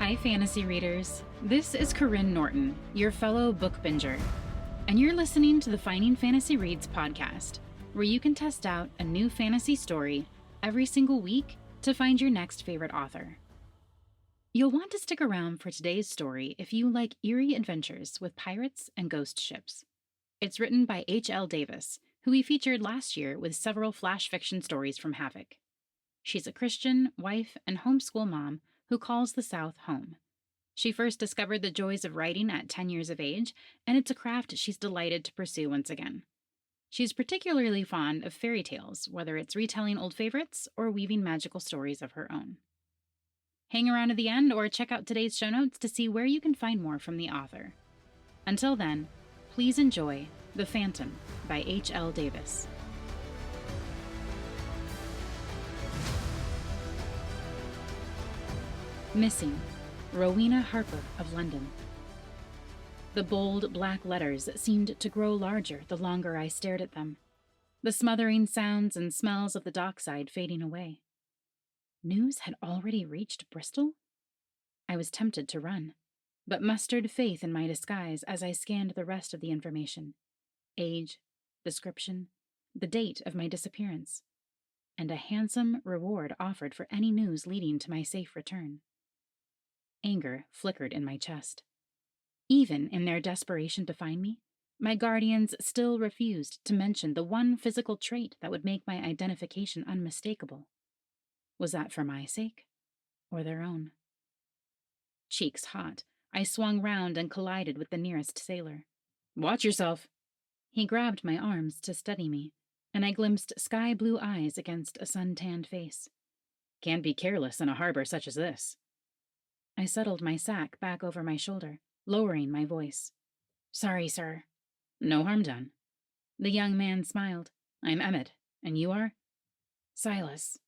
Hi, fantasy readers. This is Karyne Norton, your fellow book binger, and you're listening to the Finding Fantasy Reads podcast, where you can test out a new fantasy story every single week to find your next favorite author. You'll want to stick around for today's story if you like eerie adventures with pirates and ghost ships. It's written by H.L. Davis, who we featured last year with several flash fiction stories from Havoc. She's a Christian, wife, and homeschool mom who calls the South home. She first discovered the joys of writing at 10 years of age, and it's a craft she's delighted to pursue once again. She's particularly fond of fairy tales, whether it's retelling old favorites or weaving magical stories of her own. Hang around to the end or check out today's show notes to see where you can find more from the author. Until then, please enjoy The Phantom by H.L. Davis. Missing, Rowena Harper of London. The bold black letters seemed to grow larger the longer I stared at them, the smothering sounds and smells of the dockside fading away. News had already reached Bristol? I was tempted to run, but mustered faith in my disguise as I scanned the rest of the information: age, description, the date of my disappearance, and a handsome reward offered for any news leading to my safe return. Anger flickered in my chest. Even in their desperation to find me, my guardians still refused to mention the one physical trait that would make my identification unmistakable. Was that for my sake, or their own? Cheeks hot, I swung round and collided with the nearest sailor. "Watch yourself!" He grabbed my arms to steady me, and I glimpsed sky-blue eyes against a sun-tanned face. "Can't be careless in a harbor such as this." I settled my sack back over my shoulder, lowering my voice. "Sorry, sir." "No harm done." The young man smiled. "I'm Emmett, and you are?" "Silas."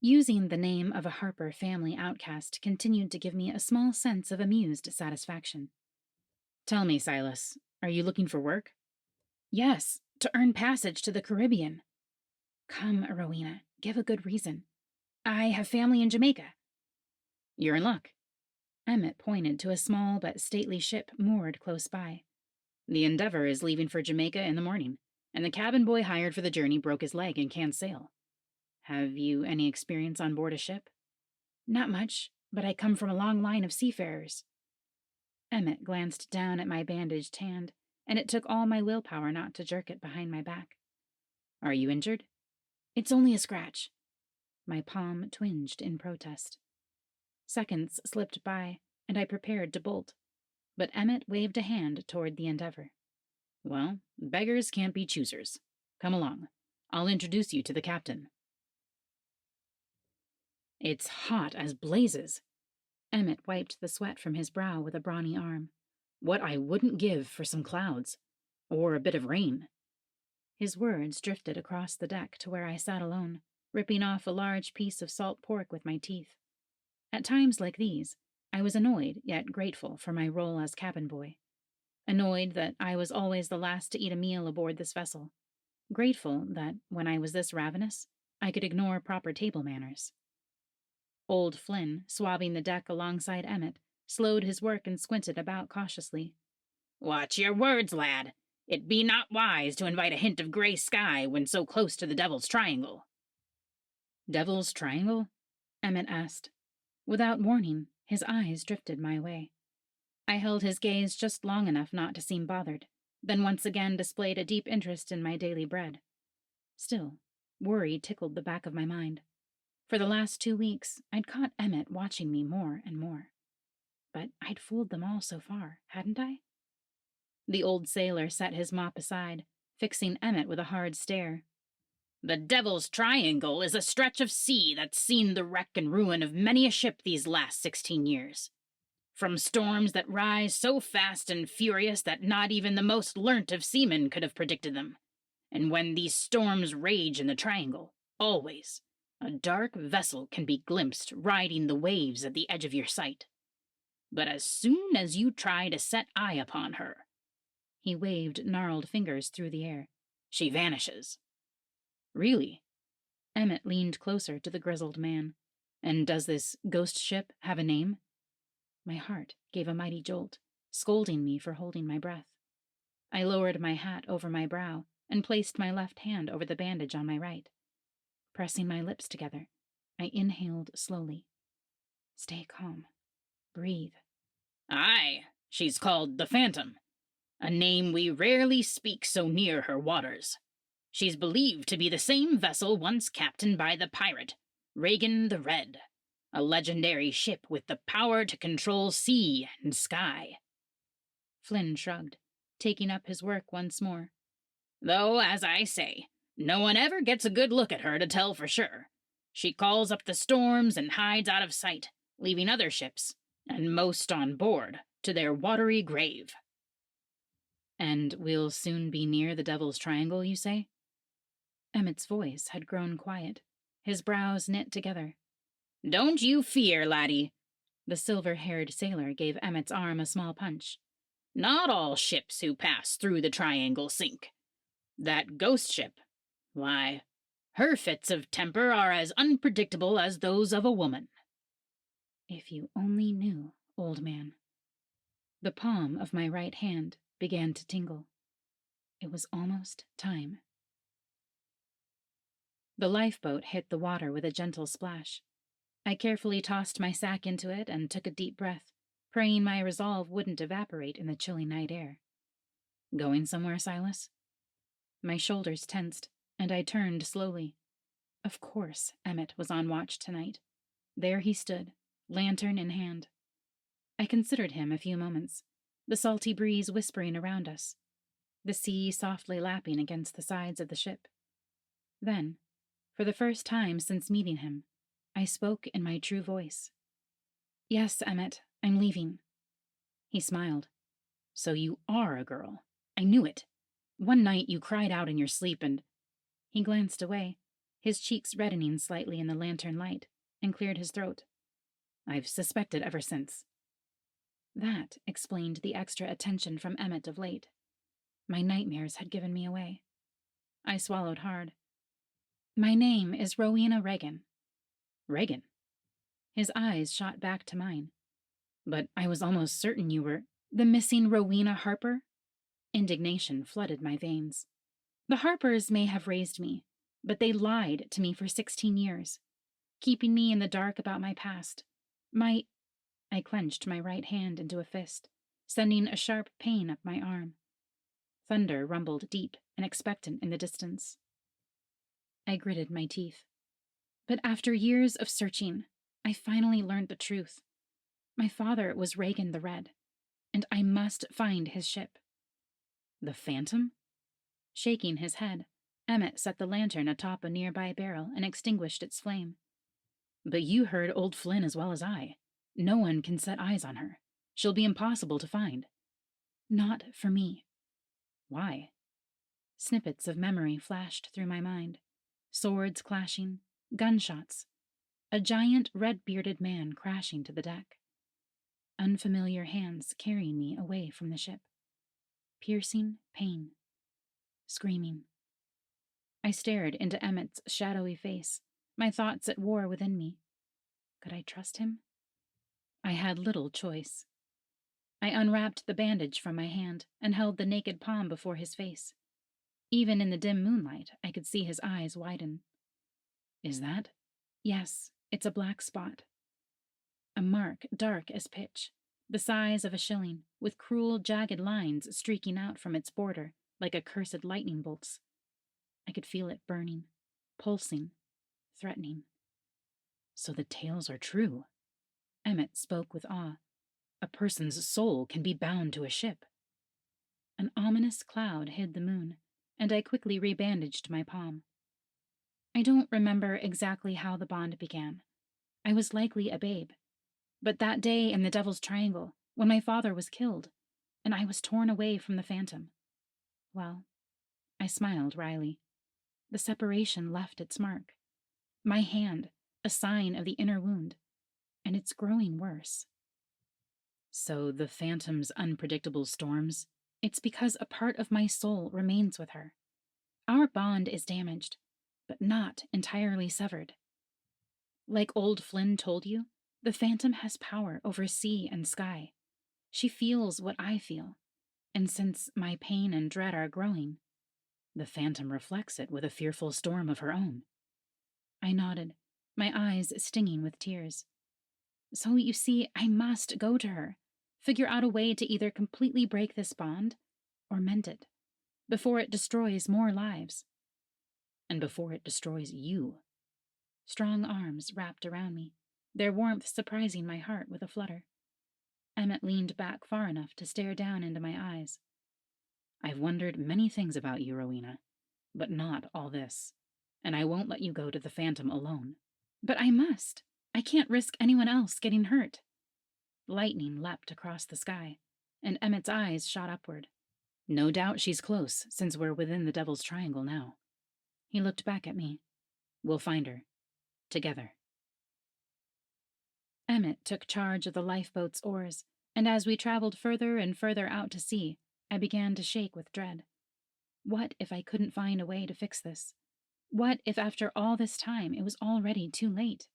Using the name of a Harper family outcast continued to give me a small sense of amused satisfaction. "Tell me, Silas, are you looking for work?" "Yes, to earn passage to the Caribbean." "Come, Rowena, give a good reason." "I have family in Jamaica." "You're in luck." Emmett pointed to a small but stately ship moored close by. "The Endeavor is leaving for Jamaica in the morning, and the cabin boy hired for the journey broke his leg and can't sail. Have you any experience on board a ship?" "Not much, but I come from a long line of seafarers." Emmett glanced down at my bandaged hand, and it took all my willpower not to jerk it behind my back. "Are you injured?" "It's only a scratch." My palm twinged in protest. Seconds slipped by, and I prepared to bolt, but Emmett waved a hand toward the Endeavor. "Well, beggars can't be choosers. Come along. I'll introduce you to the captain." "It's hot as blazes." Emmett wiped the sweat from his brow with a brawny arm. "What I wouldn't give for some clouds. Or a bit of rain." His words drifted across the deck to where I sat alone, ripping off a large piece of salt pork with my teeth. At times like these, I was annoyed yet grateful for my role as cabin boy. Annoyed that I was always the last to eat a meal aboard this vessel. Grateful that, when I was this ravenous, I could ignore proper table manners. Old Flynn, swabbing the deck alongside Emmett, slowed his work and squinted about cautiously. "Watch your words, lad. It be not wise to invite a hint of gray sky when so close to the Devil's Triangle." "Devil's Triangle?" Emmett asked. Without warning, his eyes drifted my way. I held his gaze just long enough not to seem bothered, then once again displayed a deep interest in my daily bread. Still, worry tickled the back of my mind. For the last 2 weeks, I'd caught Emmett watching me more and more. But I'd fooled them all so far, hadn't I? The old sailor set his mop aside, fixing Emmett with a hard stare. "The Devil's Triangle is a stretch of sea that's seen the wreck and ruin of many a ship these last 16 years. From storms that rise so fast and furious that not even the most learnt of seamen could have predicted them. And when these storms rage in the Triangle, always, a dark vessel can be glimpsed riding the waves at the edge of your sight. But as soon as you try to set eye upon her," he waved gnarled fingers through the air, "she vanishes." "Really?" Emmett leaned closer to the grizzled man. "And does this ghost ship have a name?" My heart gave a mighty jolt, scolding me for holding my breath. I lowered my hat over my brow and placed my left hand over the bandage on my right. Pressing my lips together, I inhaled slowly. Stay calm. Breathe. Aye, she's called the Phantom, a name we rarely speak so near her waters. She's believed to be the same vessel once captained by the pirate, Regan the Red, a legendary ship with the power to control sea and sky. Flynn shrugged, taking up his work once more. Though, as I say, no one ever gets a good look at her to tell for sure. She calls up the storms and hides out of sight, leaving other ships, and most on board, to their watery grave. And we'll soon be near the Devil's Triangle, you say? Emmett's voice had grown quiet, his brows knit together. Don't you fear, laddie. The silver-haired sailor gave Emmett's arm a small punch. Not all ships who pass through the triangle sink. That ghost ship, why, her fits of temper are as unpredictable as those of a woman. If you only knew, old man. The palm of my right hand began to tingle. It was almost time. The lifeboat hit the water with a gentle splash. I carefully tossed my sack into it and took a deep breath, praying my resolve wouldn't evaporate in the chilly night air. Going somewhere, Silas? My shoulders tensed, and I turned slowly. Of course, Emmett was on watch tonight. There he stood, lantern in hand. I considered him a few moments, the salty breeze whispering around us, the sea softly lapping against the sides of the ship. Then, for the first time since meeting him, I spoke in my true voice. Yes, Emmett, I'm leaving. He smiled. So you are a girl. I knew it. One night you cried out in your sleep and... He glanced away, his cheeks reddening slightly in the lantern light, and cleared his throat. I've suspected ever since. That explained the extra attention from Emmett of late. My nightmares had given me away. I swallowed hard. My name is Rowena Regan. Regan? His eyes shot back to mine. But I was almost certain you were the missing Rowena Harper? Indignation flooded my veins. The Harpers may have raised me, but they lied to me for 16 years, keeping me in the dark about my past. I clenched my right hand into a fist, sending a sharp pain up my arm. Thunder rumbled deep and expectant in the distance. I gritted my teeth. But after years of searching, I finally learned the truth. My father was Regan the Red, and I must find his ship. The Phantom? Shaking his head, Emmett set the lantern atop a nearby barrel and extinguished its flame. But you heard old Flynn as well as I. No one can set eyes on her. She'll be impossible to find. Not for me. Why? Snippets of memory flashed through my mind. Swords clashing, gunshots, a giant red-bearded man crashing to the deck. Unfamiliar hands carrying me away from the ship. Piercing pain. Screaming. I stared into Emmett's shadowy face, my thoughts at war within me. Could I trust him? I had little choice. I unwrapped the bandage from my hand and held the naked palm before his face. Even in the dim moonlight, I could see his eyes widen. Is that? Yes, it's a black spot. A mark dark as pitch, the size of a shilling, with cruel, jagged lines streaking out from its border like accursed lightning bolts. I could feel it burning, pulsing, threatening. So the tales are true. Emmett spoke with awe. A person's soul can be bound to a ship. An ominous cloud hid the moon, and I quickly rebandaged my palm. I don't remember exactly how the bond began. I was likely a babe. But that day in the Devil's Triangle, when my father was killed, and I was torn away from the Phantom, well, I smiled wryly. The separation left its mark. My hand, a sign of the inner wound, and it's growing worse. So the Phantom's unpredictable storms? It's because a part of my soul remains with her. Our bond is damaged, but not entirely severed. Like old Flynn told you, The Phantom has power over sea and sky. She feels what I feel, and since my pain and dread are growing, the Phantom reflects it with a fearful storm of her own. I nodded, my eyes stinging with tears. So you see, I must go to her, figure out a way to either completely break this bond or mend it, before it destroys more lives. And before it destroys you. Strong arms wrapped around me, their warmth surprising my heart with a flutter. Emmett leaned back far enough to stare down into my eyes. I've wondered many things about you, Rowena, but not all this, and I won't let you go to the Phantom alone. But I must. I can't risk anyone else getting hurt. Lightning leapt across the sky, and Emmett's eyes shot upward. No doubt she's close, since we're within the Devil's Triangle now. He looked back at me. We'll find her. Together. Emmett took charge of the lifeboat's oars, and as we traveled further and further out to sea, I began to shake with dread. What if I couldn't find a way to fix this? What if after all this time it was already too late?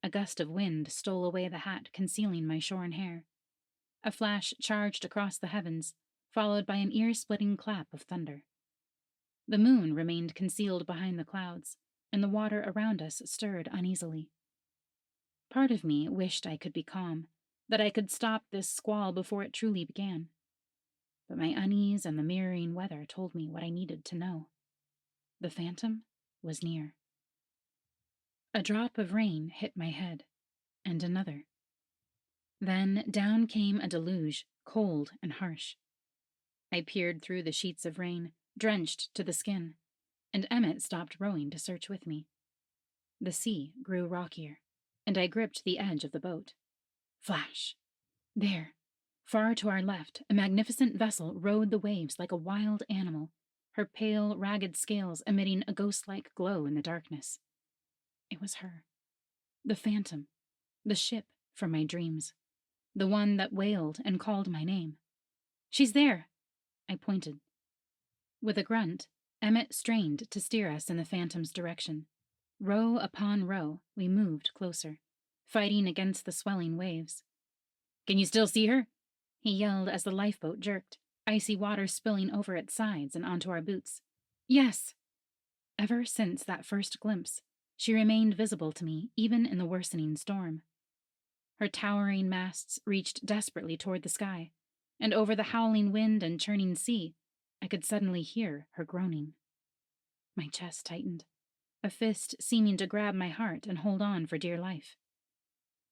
A gust of wind stole away the hat concealing my shorn hair. A flash charged across the heavens, followed by an ear-splitting clap of thunder. The moon remained concealed behind the clouds, and the water around us stirred uneasily. Part of me wished I could be calm, that I could stop this squall before it truly began. But my unease and the mirroring weather told me what I needed to know. The Phantom was near. A drop of rain hit my head, and another. Then down came a deluge, cold and harsh. I peered through the sheets of rain, drenched to the skin, and Emmett stopped rowing to search with me. The sea grew rockier, and I gripped the edge of the boat. Flash! There, far to our left, a magnificent vessel rode the waves like a wild animal, her pale, ragged scales emitting a ghost-like glow in the darkness. It was her. The Phantom. The ship from my dreams. The one that wailed and called my name. She's there! I pointed. With a grunt, Emmett strained to steer us in the Phantom's direction. Row upon row, we moved closer, fighting against the swelling waves. Can you still see her? He yelled as the lifeboat jerked, icy water spilling over its sides and onto our boots. Yes! Ever since that first glimpse, she remained visible to me even in the worsening storm. Her towering masts reached desperately toward the sky, and over the howling wind and churning sea, I could suddenly hear her groaning. My chest tightened, a fist seeming to grab my heart and hold on for dear life.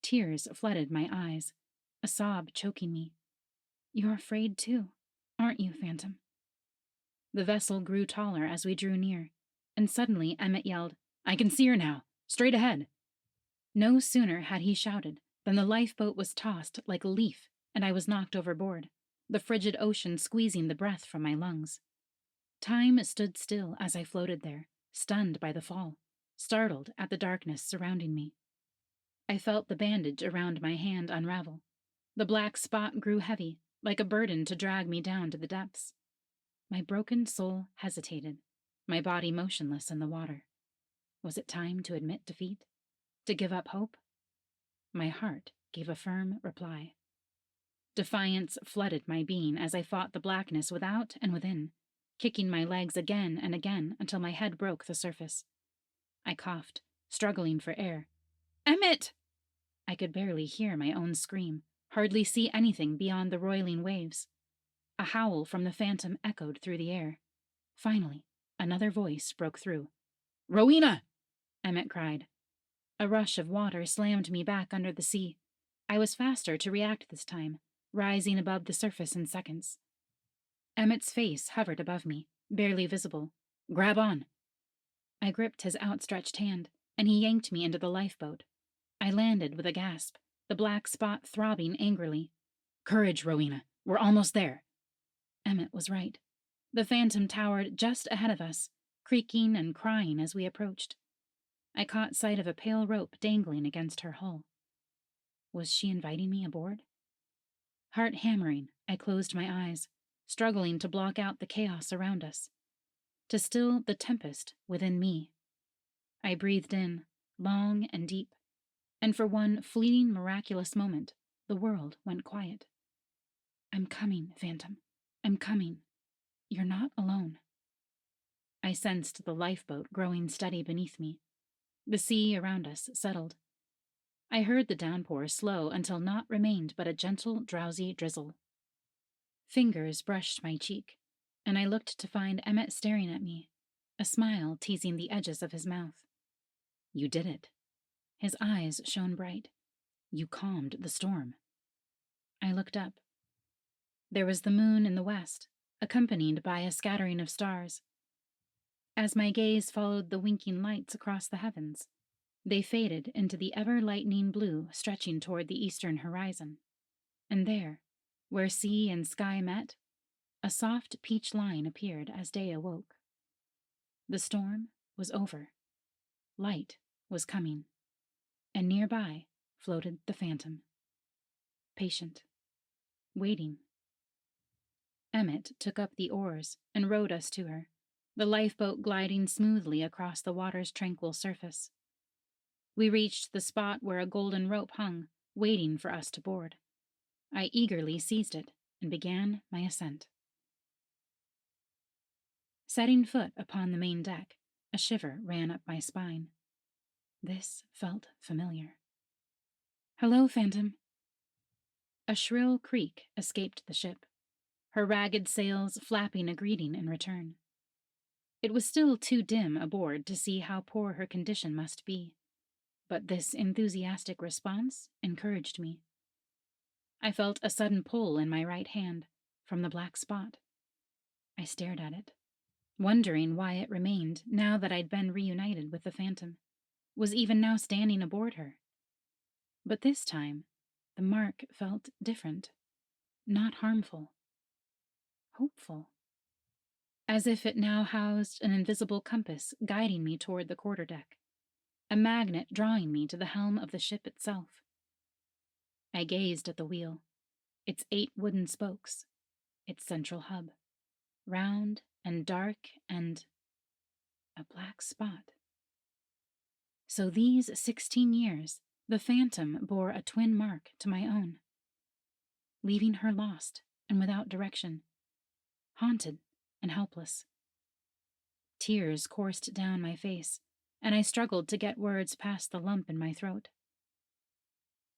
Tears flooded my eyes, a sob choking me. You're afraid too, aren't you, Phantom? The vessel grew taller as we drew near, and suddenly Emmett yelled, I can see her now, straight ahead. No sooner had he shouted than the lifeboat was tossed like a leaf, and I was knocked overboard, the frigid ocean squeezing the breath from my lungs. Time stood still as I floated there, stunned by the fall, startled at the darkness surrounding me. I felt the bandage around my hand unravel. The black spot grew heavy, like a burden to drag me down to the depths. My broken soul hesitated, my body motionless in the water. Was it time to admit defeat? To give up hope? My heart gave a firm reply. Defiance flooded my being as I fought the blackness without and within, kicking my legs again and again until my head broke the surface. I coughed, struggling for air. Emmett! I could barely hear my own scream, hardly see anything beyond the roiling waves. A howl from the Phantom echoed through the air. Finally, another voice broke through. Rowena! Emmett cried. A rush of water slammed me back under the sea. I was faster to react this time, rising above the surface in seconds. Emmett's face hovered above me, barely visible. Grab on! I gripped his outstretched hand, and he yanked me into the lifeboat. I landed with a gasp, the black spot throbbing angrily. Courage, Rowena. We're almost there. Emmett was right. The Phantom towered just ahead of us, creaking and crying as we approached. I caught sight of a pale rope dangling against her hull. Was she inviting me aboard? Heart hammering, I closed my eyes, struggling to block out the chaos around us, to still the tempest within me. I breathed in, long and deep, and for one fleeting, miraculous moment, the world went quiet. I'm coming, Phantom. I'm coming. You're not alone. I sensed the lifeboat growing steady beneath me. The sea around us settled. I heard the downpour slow until naught remained but a gentle, drowsy drizzle. Fingers brushed my cheek, and I looked to find Emmett staring at me, a smile teasing the edges of his mouth. You did it. His eyes shone bright. You calmed the storm. I looked up. There was the moon in the west, accompanied by a scattering of stars. As my gaze followed the winking lights across the heavens, they faded into the ever-lightening blue stretching toward the eastern horizon. And there, where sea and sky met, a soft peach line appeared as day awoke. The storm was over. Light was coming. And nearby floated the Phantom. Patient. Waiting. Emmett took up the oars and rowed us to her, the lifeboat gliding smoothly across the water's tranquil surface. We reached the spot where a golden rope hung, waiting for us to board. I eagerly seized it and began my ascent. Setting foot upon the main deck, a shiver ran up my spine. This felt familiar. Hello, Phantom. A shrill creak escaped the ship, her ragged sails flapping a greeting in return. It was still too dim aboard to see how poor her condition must be, but this enthusiastic response encouraged me. I felt a sudden pull in my right hand from the black spot. I stared at it, wondering why it remained now that I'd been reunited with the Phantom, was even now standing aboard her. But this time, the mark felt different, not harmful, hopeful, as if it now housed an invisible compass guiding me toward the quarterdeck, a magnet drawing me to the helm of the ship itself. I gazed at the wheel, its 8 wooden spokes, its central hub, round and dark and a black spot. So these 16 years, the Phantom bore a twin mark to my own, leaving her lost and without direction, haunted and helpless. Tears coursed down my face, and I struggled to get words past the lump in my throat.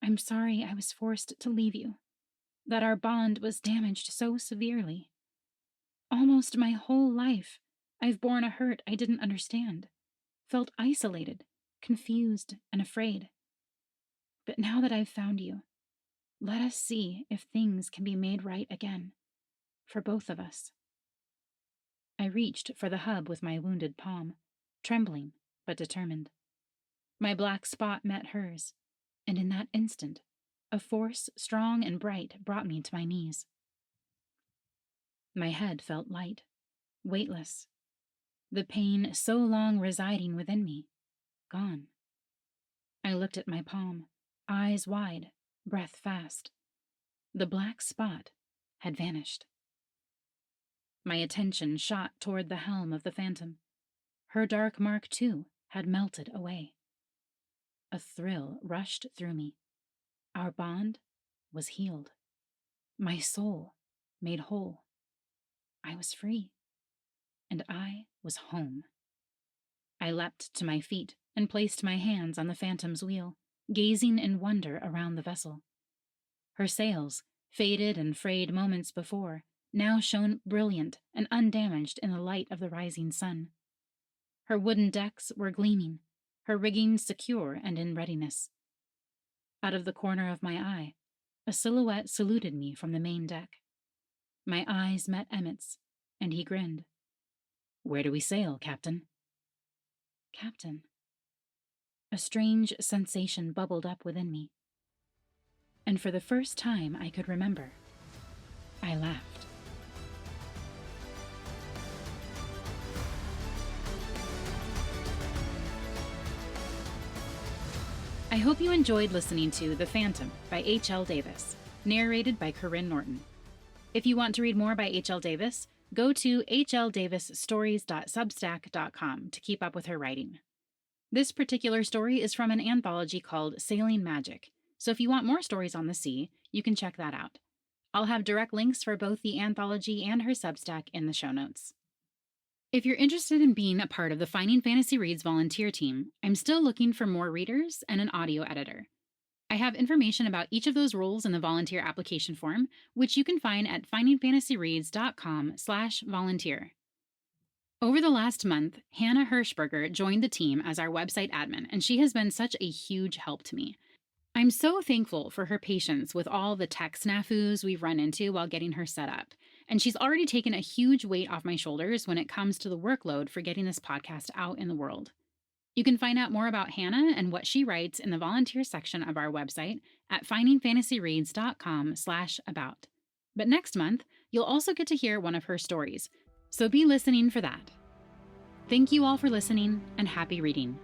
I'm sorry I was forced to leave you, that our bond was damaged so severely. Almost my whole life, I've borne a hurt I didn't understand, felt isolated, confused, and afraid. But now that I've found you, let us see if things can be made right again, for both of us. I reached for the hub with my wounded palm, trembling but determined. My black spot met hers, and in that instant, a force strong and bright brought me to my knees. My head felt light, weightless, the pain so long residing within me, gone. I looked at my palm, eyes wide, breath fast. The black spot had vanished. My attention shot toward the helm of the Phantom. Her dark mark, too, had melted away. A thrill rushed through me. Our bond was healed. My soul made whole. I was free. And I was home. I leapt to my feet and placed my hands on the Phantom's wheel, gazing in wonder around the vessel. Her sails, faded and frayed moments before, now shone brilliant and undamaged in the light of the rising sun. Her wooden decks were gleaming, her rigging secure and in readiness. Out of the corner of my eye, a silhouette saluted me from the main deck. My eyes met Emmett's, and he grinned. Where do we sail, Captain? Captain. A strange sensation bubbled up within me. And for the first time I could remember, I laughed. I hope you enjoyed listening to The Phantom by H.L. Davis, narrated by Karyne Norton. If you want to read more by H.L. Davis, go to hldavisstories.substack.com to keep up with her writing. This particular story is from an anthology called Sailing Magic, so if you want more stories on the sea, you can check that out. I'll have direct links for both the anthology and her Substack in the show notes. If you're interested in being a part of the Finding Fantasy Reads volunteer team, I'm still looking for more readers and an audio editor. I have information about each of those roles in the volunteer application form, which you can find at findingfantasyreads.com/volunteer. Over the last month, Hannah Hirschberger joined the team as our website admin, and she has been such a huge help to me. I'm so thankful for her patience with all the tech snafus we've run into while getting her set up, and she's already taken a huge weight off my shoulders when it comes to the workload for getting this podcast out in the world. You can find out more about Hannah and what she writes in the volunteer section of our website at findingfantasyreads.com/about. But next month, you'll also get to hear one of her stories, so be listening for that. Thank you all for listening, and happy reading.